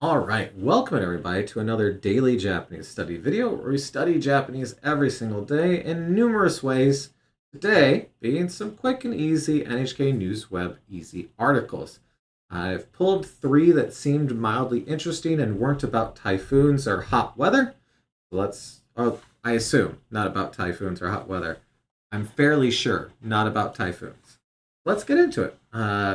All right, welcome everybody to another daily Japanese study video where we study Japanese every single day in numerous ways. Today, being some quick and easy NHK News Web easy articles. I've pulled three that seemed mildly interesting and weren't about typhoons or hot weather. I assume, not about typhoons or hot weather. I'm fairly sure, not about typhoons. Let's get into it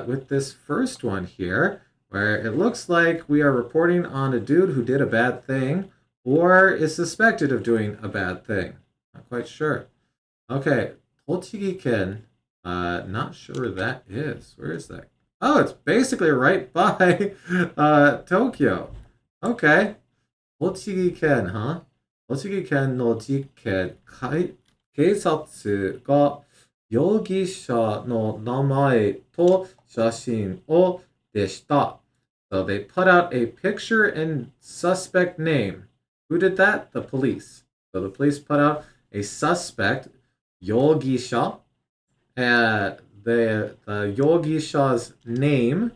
with this first one here where it looks like we are reporting on a dude who did a bad thing or is suspected of doing a bad thing. Not quite sure. Okay, Tochigi-ken. Not sure where that is. Where is that? Oh, it's basically right by Tokyo. Okay, Tochigi-ken, huh? Tochigi-ken no jikken,警察が容疑者の名前と写真をでした。So they put out a picture and suspect name. Who did that? The police. So the police put out a suspect, Yogisha, and the Yogisha's name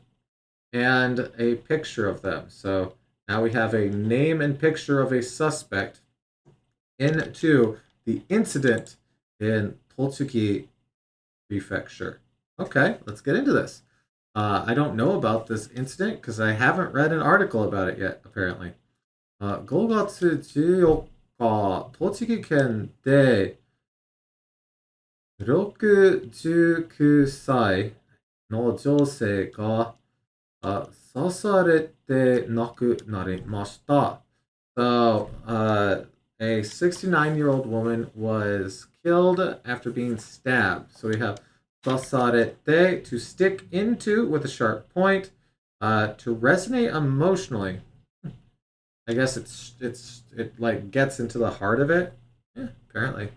and a picture of them. So now we have a name and picture of a suspect into the incident in Totsuki Prefecture. Okay, let's get into this. I don't know about this incident because I haven't read an article about it yet, apparently. 5月14日、栃木県で69歳の女性が刺されて亡くなりました。So, a 69-year-old woman was killed after being stabbed. So we have sasarete, to stick into with a sharp point, to resonate emotionally. I guess it like gets into the heart of it. Yeah, apparently.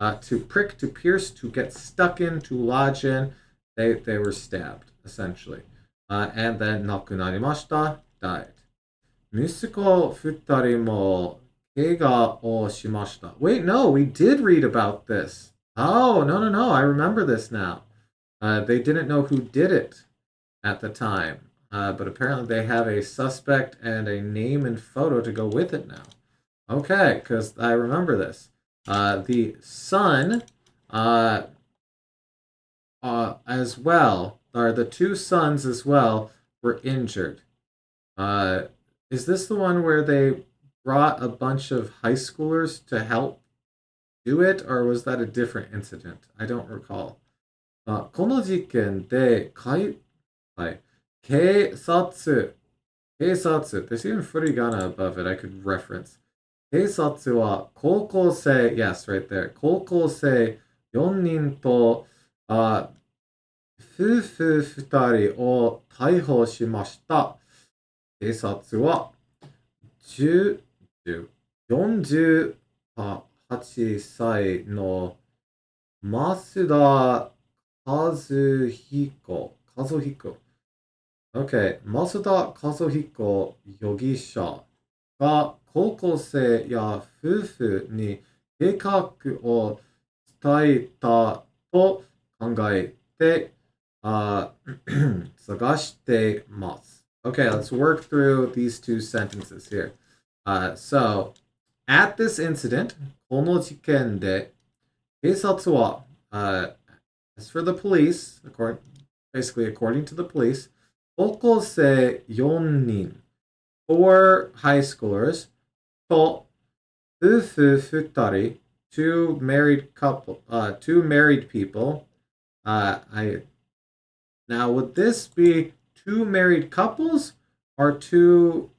To prick, to pierce, to get stuck in, to lodge in. They were stabbed, essentially. And then nakunarimashita, died. Musical futari mo keiga o shimashita. Wait, no, we did read about this. Oh, no, I remember this now. They didn't know who did it at the time, but apparently they have a suspect and a name and photo to go with it now. Okay, because I remember this. The son, as well, or the two sons as well, were injured. Uh, is this the one where they brought a bunch of high schoolers to help do it, or was that a different incident? I don't recall. この事件で、はい、警察, there's even furigana above it I could reference. 警察は高校生, yes, right there, 高校生4人と、夫婦2人を逮捕しました。警察は10 48歳の増田和彦。Okay, 増田和彦容疑者が高校生や夫婦に計画を伝えたと考えて、探してます。Okay, let's work through these two sentences here. So, at this incident, この事件で、警察は、as for the police, basically according to the police, 高校生4人, 4 high schoolers, と夫婦2人, two married people. Now, would this be two married couples or two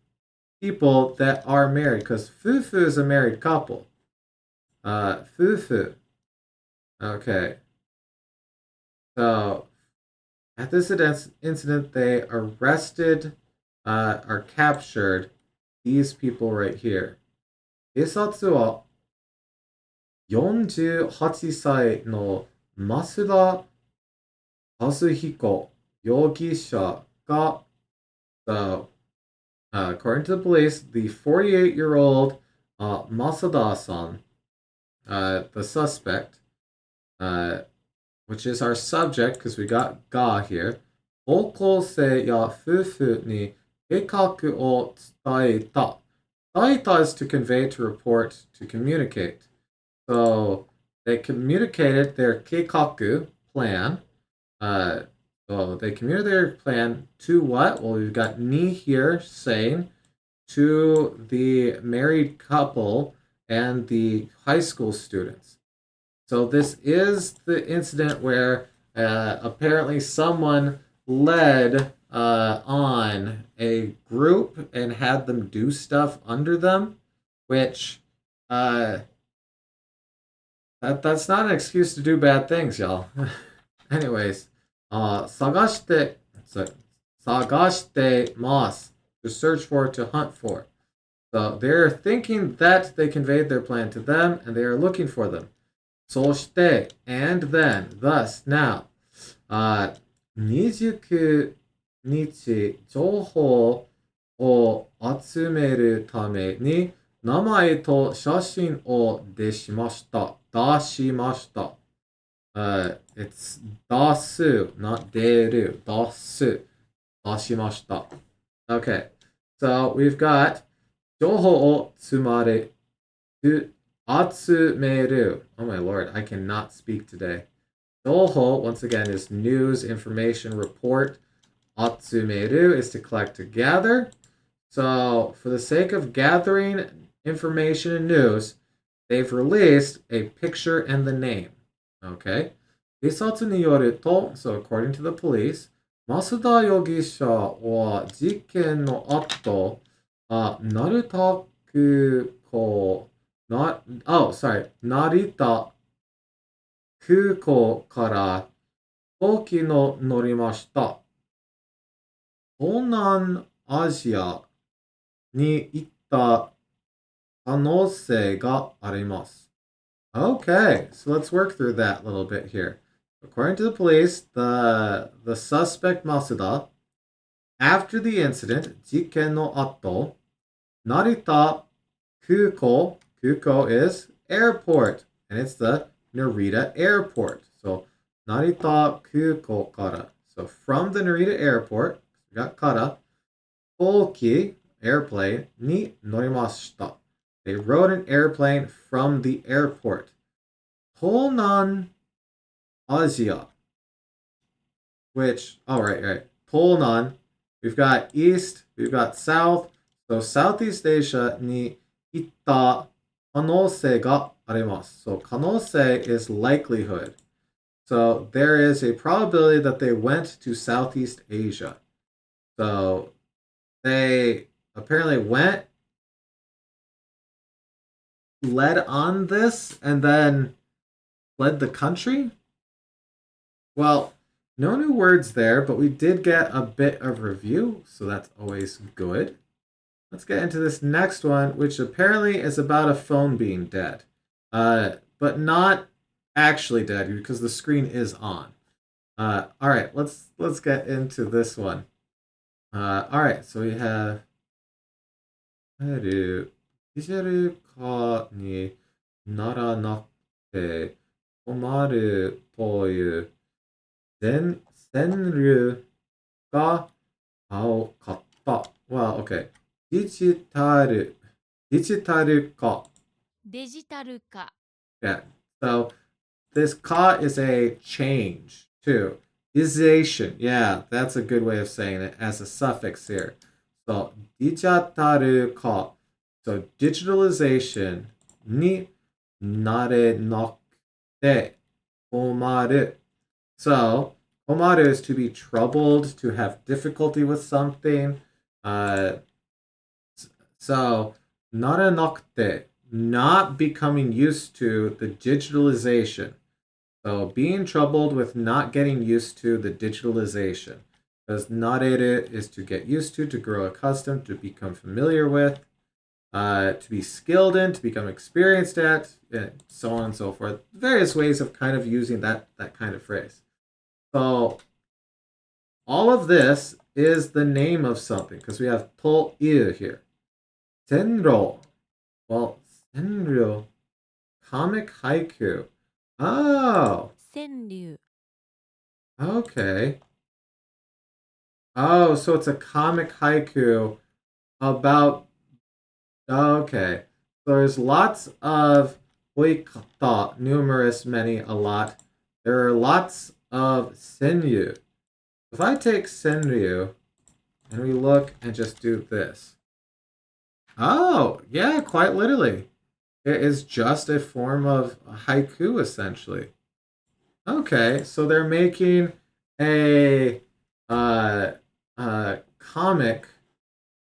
people that are married? Because fufu is a married couple. Fufu. Okay. So, at this incident, they arrested, or captured these people right here. 警察は48歳の増田和彦容疑者が So, according to the police, the 48-year-old Masada-san, the suspect, which is our subject because we got ga here, 高校生や夫婦に計画を伝えた. 伝えた is to convey, to report, to communicate. So they communicated their 計画 plan. So they communicated their plan to what? Well, we've got ni here saying to the married couple and the high school students. So this is the incident where apparently someone led on a group and had them do stuff under them, which uh, that's not an excuse to do bad things, y'all. Anyways, 探して, so, 探してます, to search for, to hunt for. So they're thinking that they conveyed their plan to them and they are looking for them. そして and then, thus, now, 29日情報を集めるために名前と写真を出しました。It's 出す not 出る 出す 出しました. Okay, so we've got 情報を集める. Oh my lord, I cannot speak today. 情報, once again, is news, information, report. 集める is to collect, to gather. So, for the sake of gathering information and news, they've released a picture and the name. Okay? 警察によると, so according to the police, 増田容疑者は事件の後、成田空港、成田空港から飛行機の乗りました。東南アジアに行った可能性があります. Okay, so let's work through that a little bit here. According to the police, the suspect Masuda, after the incident, 事件の後、成田空港 is airport, and it's the Narita airport. So, 成田空港から. So, from the Narita airport, we got から、飛行機 airplane に乗りました. They rode an airplane from the airport. 東南アジア, which, oh, right. 東南, we've got east, we've got south. So Southeast Asia に行った可能性があります. So 可能性 is likelihood. So there is a probability that they went to Southeast Asia. So they apparently led on this, and then fled the country? Well, no new words there, but we did get a bit of review, so that's always good. Let's get into this next one, which apparently is about a phone being dead. But not actually dead, because the screen is on. Alright, let's get into this one. Alright, so we have デジタル化にならなくて困るという川柳が多かった. Well, okay. デジタル化. Yeah. So this ka is a change too. Ization. Yeah, that's a good way of saying it as a suffix here. So デジタル化. So digitalization になれなくて困る. So 困る is to be troubled, to have difficulty with something. So なれなくて, not becoming used to the digitalization. So being troubled with not getting used to the digitalization. Because 慣れる is to get used to grow accustomed, to become familiar with. To be skilled in, to become experienced at, and so on and so forth. Various ways of kind of using that kind of phrase. So all of this is the name of something, because we have to iu here. Senro. Well, senryu. Comic haiku. Oh. Okay. Oh, so it's a comic haiku about. Okay. So there's lots of thought, numerous, many, a lot. There are lots of senryu. If I take senryu and we look and just do this. Oh, yeah, quite literally. It is just a form of haiku, essentially. Okay, so they're making a uh, comic.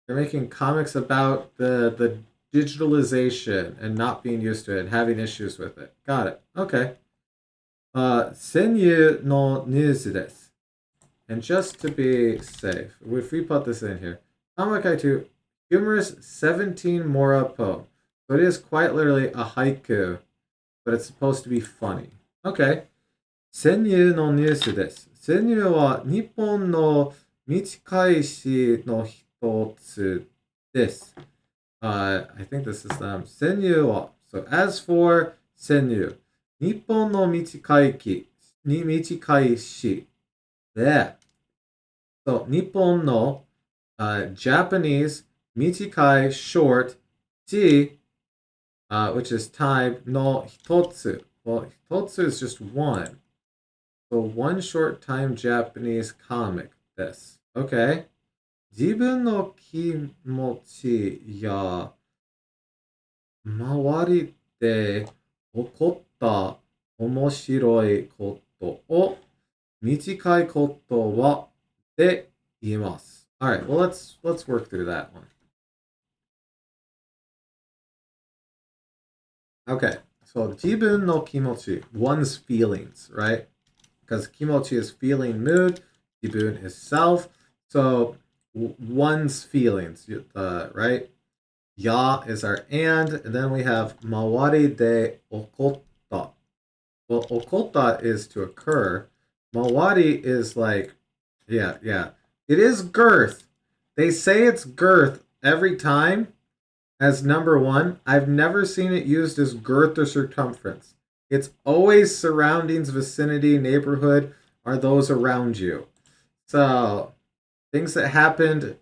They're making comics about the digitalization and not being used to it and having issues with it. Got it. Okay. Senyu no news desu. And just to be safe, if we put this in here, Kamakai humorous 17 Mora poem. So it is quite literally a haiku, but it's supposed to be funny. Okay. Senyu no news desu. Senyu wa Nippon no michikaishi no hitotsu desu. I think this is them. Senyu wa. So as for Senyu, Nippon no michikaishi. There. So Nippon no Japanese michikai short ji, which is time no hitotsu. Well, hitotsu is just one. So one short time Japanese comic. This. Okay. 自分の気持ちや周りで起こった面白いことを短い言葉で言います。All right, well let's work through that one. Okay, so 自分の気持ち, one's feelings, right? Because kimochi is feeling, mood, jibun is self. So one's feelings, right? Ya is our and then we have mawari de okotta. Well, okotta is to occur. Mawari is like, yeah. It is girth. They say it's girth every time as number one. I've never seen it used as girth or circumference. It's always surroundings, vicinity, neighborhood are those around you. So things that happened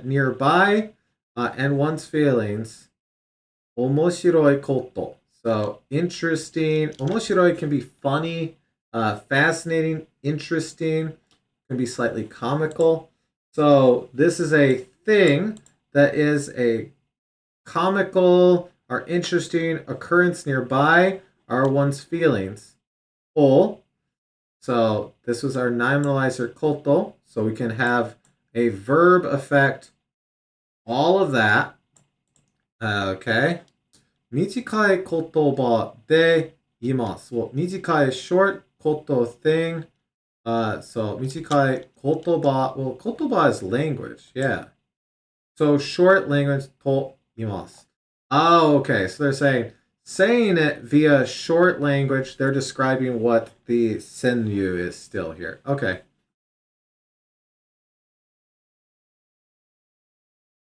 nearby and one's feelings. Omoshiroi koto. So interesting. Omoshiroi can be funny, fascinating, interesting, can be slightly comical. So this is a thing that is a comical or interesting occurrence nearby are one's feelings. O. So this was our nominalizer koto. So we can have a verb effect all of that. Okay. Michikai kotoba de imasu. Well, michikai is short, koto thing. So michikai kotoba. Well, kotoba is language. Yeah. So short language to imasu. Oh, okay. So they're saying it via short language. They're describing what the senyu is still here. Okay.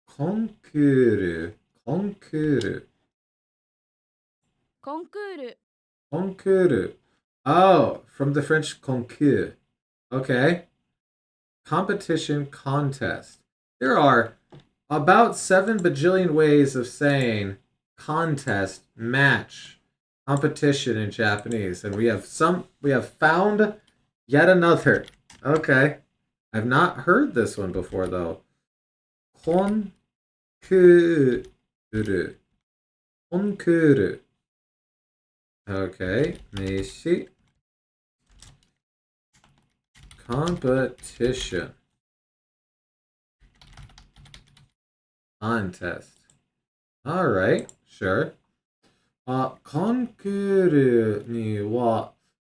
Konkuru. Konkuru. Konkuru. Konkuru. Oh, from the French concours. Okay. Competition, contest. There are about 7 bajillion ways of saying contest, match, competition in Japanese. And we have found yet another. Okay. I've not heard this one before though. Konkuru. Konkuru. Okay. Meishi. Competition. Contest. All right. Sure. コンクールには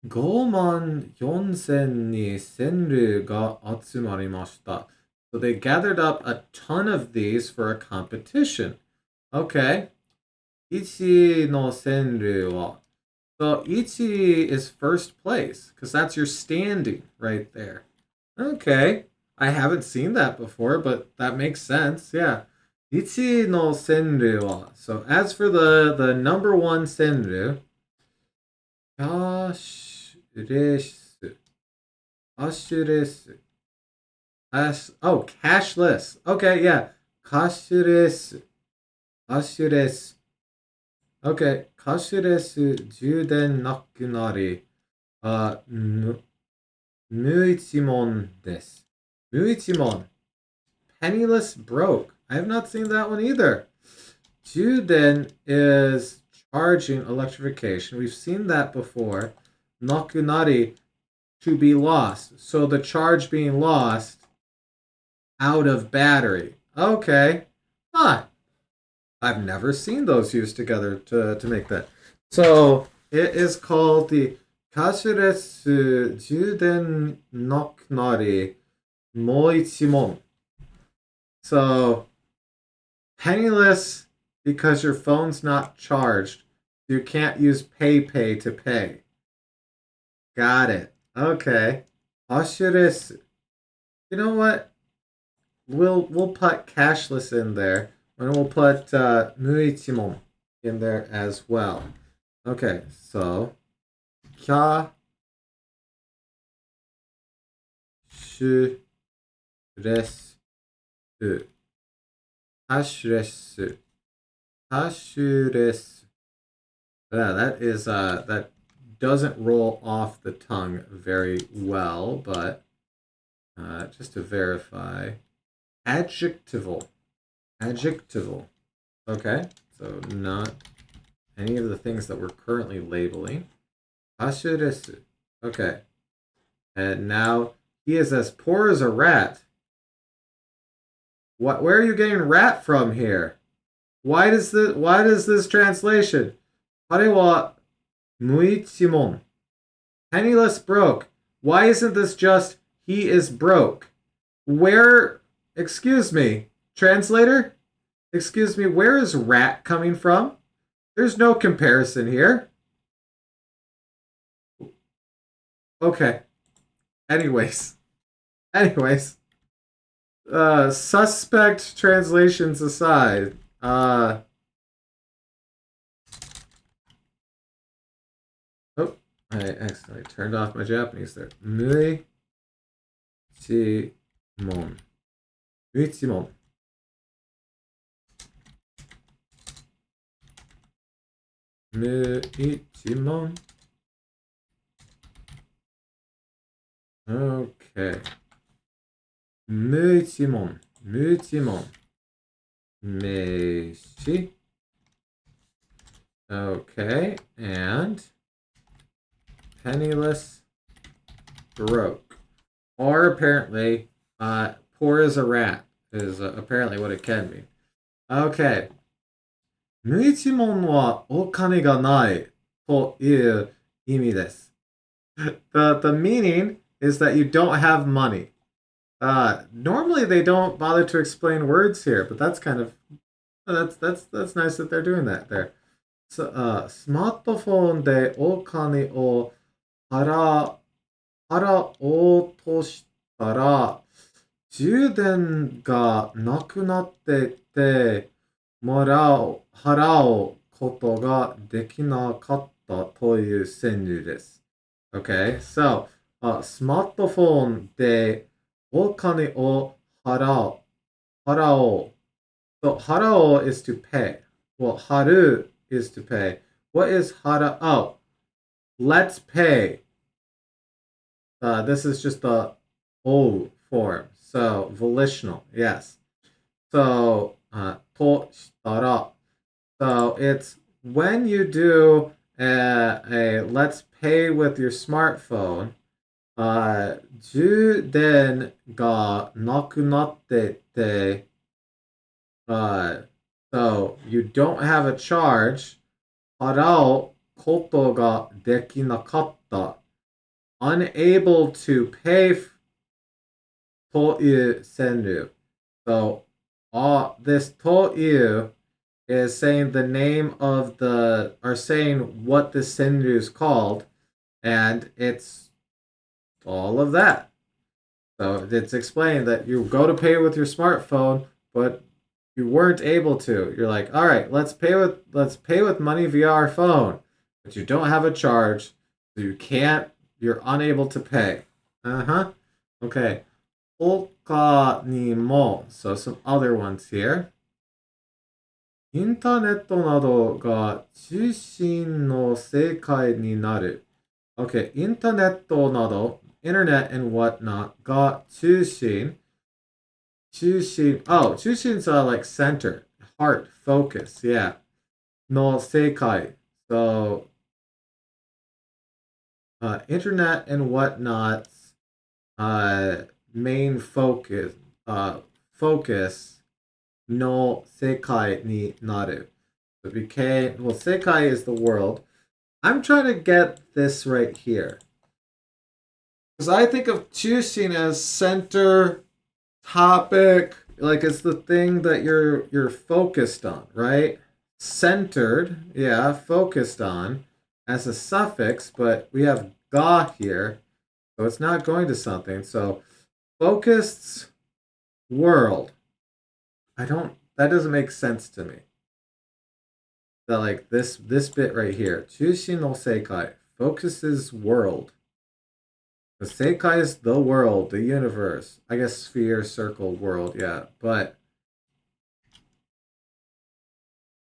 5万4000に千ルが集まりました。So they gathered up a ton of these for a competition. Okay. 1の千ルは So 1 is first place because that's your standing right there. Okay. I haven't seen that before, but that makes sense. Yeah. Ichi no senru wa. So as for the number one senru, ashuresu. Ashuresu. Cashless. Okay, yeah. Cashless. Cashless. Okay. Cashless 充電なくなり。無一文です。無一文. Penniless broke. I have not seen that one either. Juden is charging electrification. We've seen that before. Nakunari, to be lost. So the charge being lost out of battery. Okay. Huh. I've never seen those used together to make that. So it is called the Kashiresu Juden Nakunari Moichimon. So penniless because your phone's not charged. You can't use PayPay to pay. Got it. Okay. Cashless. You know what? We'll put cashless in there, and we'll put muichimon in there as well. Okay, so cashless. Cashless. Cashless. Yeah, that doesn't roll off the tongue very well, but just to verify, adjectival. Adjectival. Okay, so not any of the things that we're currently labeling. Cashless. Okay, and now he is as poor as a rat. What? Where are you getting rat from here? Why does this translation? Harewa muichimon. Penniless broke. Why isn't this just he is broke? Where? Excuse me, translator. Excuse me. Where is rat coming from? There's no comparison here. Okay. Anyways. Suspect translations aside. Oh, I accidentally turned off my Japanese there. Muichimon. Muichimon. Muichimon. Okay. Muichimon. Muichimon. Meishi. Okay, and penniless broke. Or apparently, poor as a rat is apparently what it can mean. Okay. 無一文はお金がないという意味です。The meaning is that you don't have money. Normally they don't bother to explain words here, but that's kind of that's nice that they're doing that there. So, スマートフォンでお金を払おうとしたら、充電がなくなってて、払うことができなかったという川柳です。Okay, so, スマートフォンでお金を払おう。So, 払おう is to pay. Well, haru is to pay. What is hara? Oh, let's pay. This is just the o form. So, volitional. Yes. So, to shitara. So, it's when you do a let's pay with your smartphone, 充電がなくなってて、so you don't have a charge. 払うことができなかった。Unable to pay という川柳. So this という is saying the name of or saying what the川柳is called, and it's all of that. So it's explaining that you go to pay with your smartphone, but you weren't able to. You're like, all right, let's pay with money via our phone, but you don't have a charge, so you're unable to pay. Okay. 他にも so some other ones here. インターネットなどが中心の世界になる。Okay, インターネットなど internet and whatnot が中心 oh, 中心 is like center, heart, focus, yeah. の世界. So, internet and whatnot, main focus の世界になる. So became, well, sekai is the world. I'm trying to get this right here. Because I think of Chushin as center, topic, like it's the thing that you're focused on, right? Centered, yeah, focused on as a suffix, but we have ga here, so it's not going to something. So focused world. That doesn't make sense to me. That like this bit right here. Chushin no Seikai focuses world. The Seikai is the world, the universe. I guess sphere, circle, world, yeah. But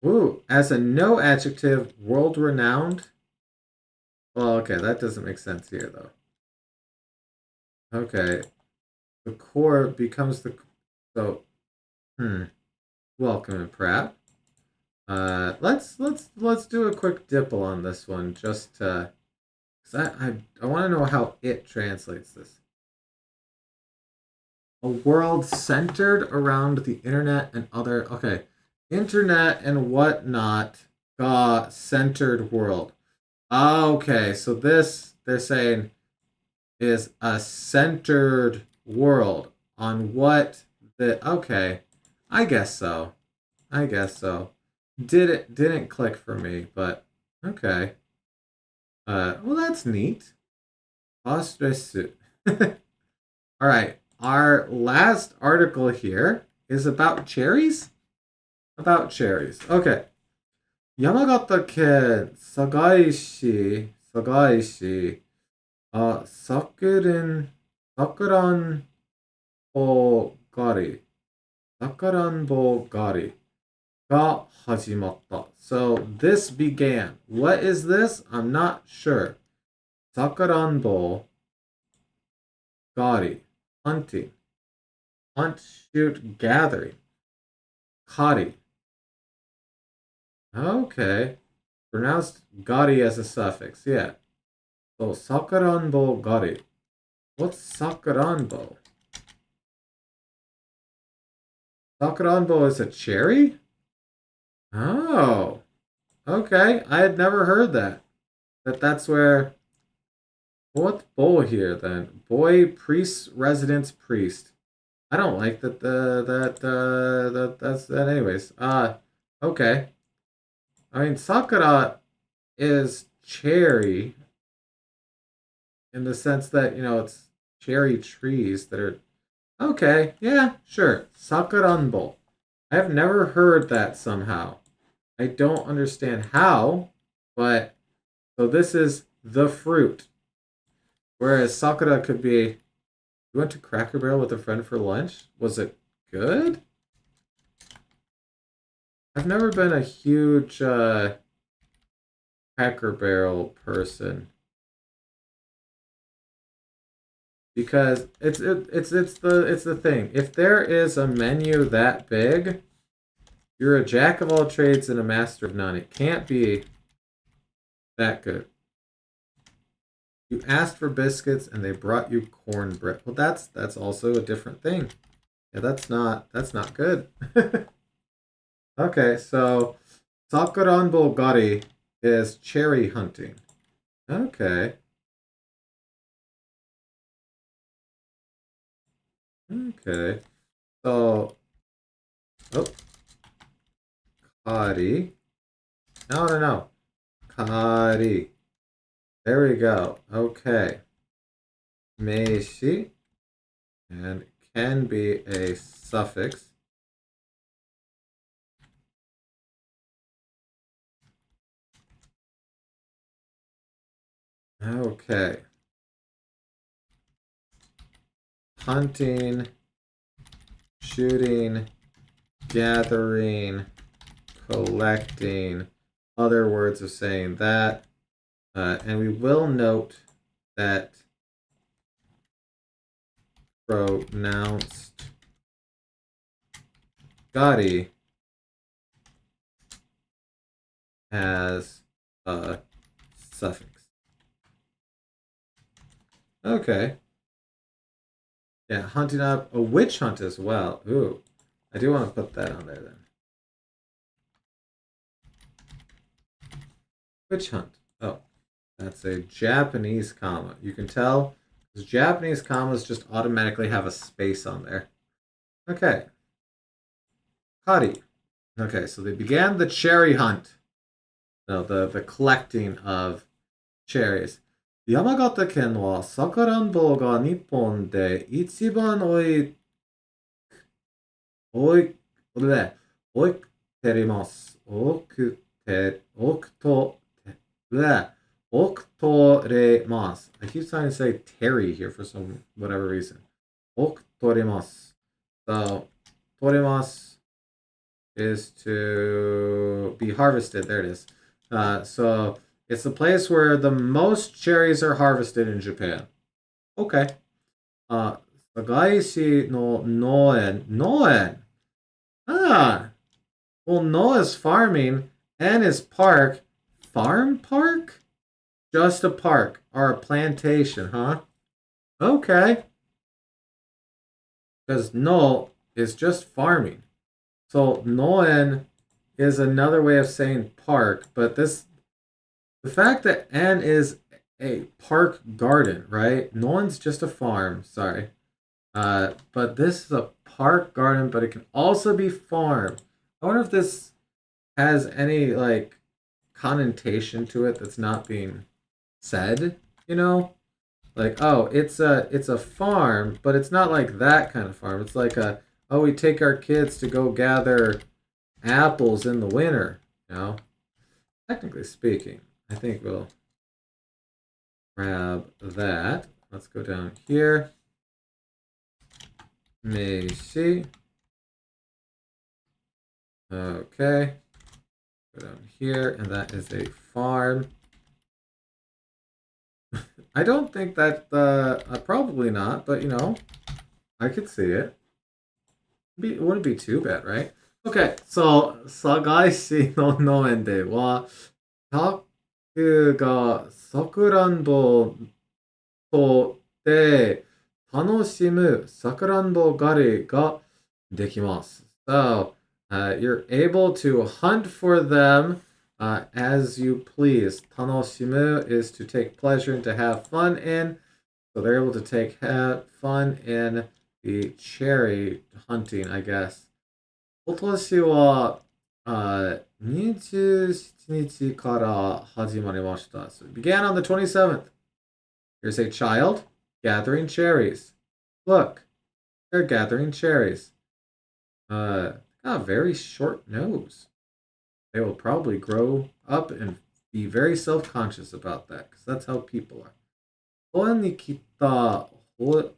ooh, as a no adjective, world renowned. Well, okay, that doesn't make sense here though. Okay. The core becomes the so welcome and Pratt. Let's do a quick dipple on this one just to, cause I want to know how it translates this. A world centered around the internet and other okay, internet and whatnot. Centered world. Okay, so this they're saying is a centered world on what the okay. I guess so. I guess so. Didn't click for me, but okay. Well, that's neat. Ostresu. All right. Our last article here is about cherries. About cherries. Okay. 山形県堺市、さくらんぼ狩りが始まった。So this began. What is this? I'm not sure. さくらんぼ狩り hunting. Hunt, shoot, gathering. Kari. Okay. Pronounced gari as a suffix, yeah. So sakuranbo gari. What's sakuranbo? Sakuranbo is a cherry? Oh. Okay. I had never heard that. That's where what's bowl here then? Boy, priest, residence, priest. I don't like that that's that anyways. Okay. I mean sakura is cherry in the sense that, it's cherry trees that are okay, yeah, sure. Sakuranbo. I have never heard that somehow. I don't understand how, but so this is the fruit. Whereas sakura could be you went to Cracker Barrel with a friend for lunch? Was it good? I've never been a huge Cracker Barrel person. Because it's the thing. If there is a menu that big, you're a jack of all trades and a master of none. It can't be that good. You asked for biscuits and they brought you cornbread. Well, that's also a different thing. Yeah, that's not good. Okay, so Sakuran Bulgari is cherry hunting. Okay. Okay. So oh Kari. No. Kari. There we go. Okay. Meishi. And can be a suffix. Okay. Hunting shooting, gathering, collecting, other words of saying that. And we will note that pronounced gari has a suffix. Okay. Yeah, hunting up a witch hunt as well. Ooh, I do want to put that on there then. Witch hunt. Oh, that's a Japanese comma. You can tell because Japanese commas just automatically have a space on there. Okay. Kari. Okay, so they began the cherry hunt. No, the collecting of cherries. 山形県はさくらんぼが日本で一番多い、多くてります。多くと、多くとれます。I keep trying to say Terry here for some whatever reason. 多くとれます。So, とれます is to be harvested. There it is. So, it's the place where the most cherries are harvested in Japan. Okay. Sagaisi no Noen. Noen! Ah! Well, Noah's farming and his park. Farm park? Just a park or a plantation, huh? Okay. Because no is just farming. So Noen is another way of saying park, but the fact that N is a park garden, right? Noen's just a farm, sorry. But this is a park garden, but it can also be farm. I wonder if this has any like connotation to it that's not being said, you know? Like, oh, it's a farm, but it's not like that kind of farm. It's like oh, we take our kids to go gather apples in the winter, you know? Technically speaking, I think we'll grab that. Let's go down here. Meishi. Okay. Go down here, and that is a farm. I don't think that, probably not, but you know, I could see it. It wouldn't be too bad, right? Okay, so, 堺市の農園では、タがさくらんぼとで楽しむさくらんぼ狩りができます。So, you're able to hunt for them as you please. 楽しむ is to take pleasure and to have fun in. So they're able to take fun in the cherry hunting, I guess. 今年は27日から始まりました。So it began on the 27th. Here's a child gathering cherries. Look, they're gathering cherries. Got a very short nose. They will probably grow up and be very self-conscious about that, because that's how people are. 公園に来た保育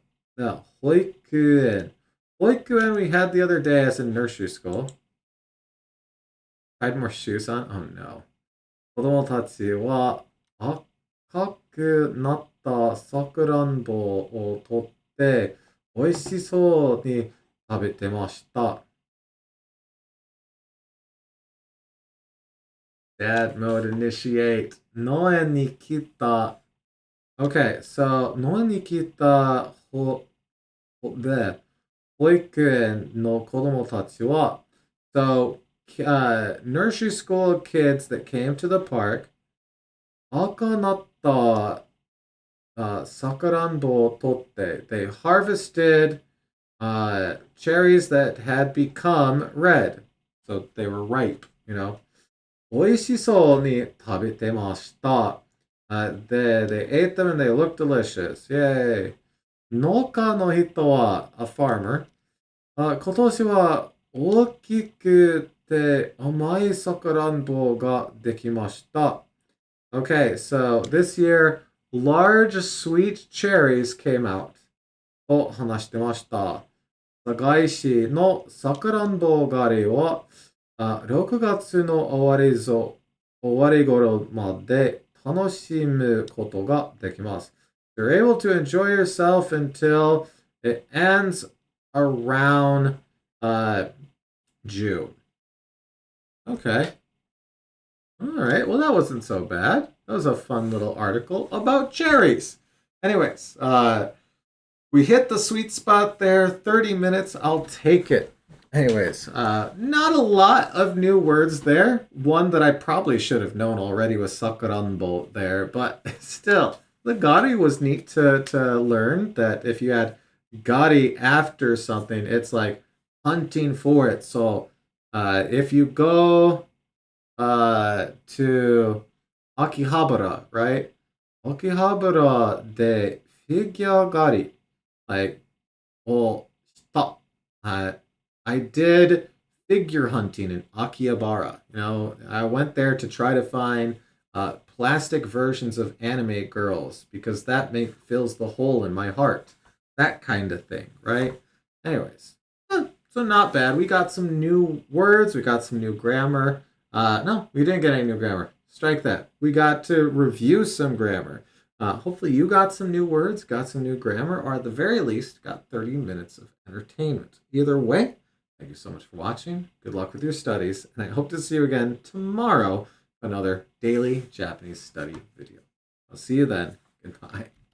園. 保育園 we had the other day as in nursery school. Had more shoes on? Oh no. 子供たちは赤くなったさくらんぼを取って美味しそうに食べてました。Dad mode initiate. 農園に来た. Okay, so 農園に来た保育園の子供たちは so nursery school kids that came to the park 赤なったさくらんぼを取って they harvested cherries that had become red, so they were ripe, you know. 美味しそうに食べてました。They ate them and they looked delicious. Yay! 農家の人は a farmer. 今年は大きくて甘いさくらんぼができました。Okay, so this year, large sweet cherries came out. と話してました。堺市のさくらんぼ狩りは、6月の終わり頃まで楽しむことができます。You're able to enjoy yourself until it ends around June. Okay. All right. Well, that wasn't so bad. That was a fun little article about cherries. Anyways, we hit the sweet spot there. 30 minutes. I'll take it. Anyways, not a lot of new words there. One that I probably should have known already was sakuranbo there, but still, the gari was neat to learn that if you had gari after something, it's like hunting for it. So if you go to Akihabara, right? Akihabara de figure gari, like, oh, stop. I did figure hunting in Akihabara. You know, I went there to try to find plastic versions of anime girls because fills the hole in my heart. That kind of thing, right? Anyways, so not bad. We got some new words. We got some new grammar. No, we didn't get any new grammar. Strike that. We got to review some grammar. Hopefully, you got some new words, got some new grammar, or at the very least, got 30 minutes of entertainment. Either way, thank you so much for watching. Good luck with your studies, and I hope to see you again tomorrow for another daily Japanese study video. I'll see you then. Goodbye.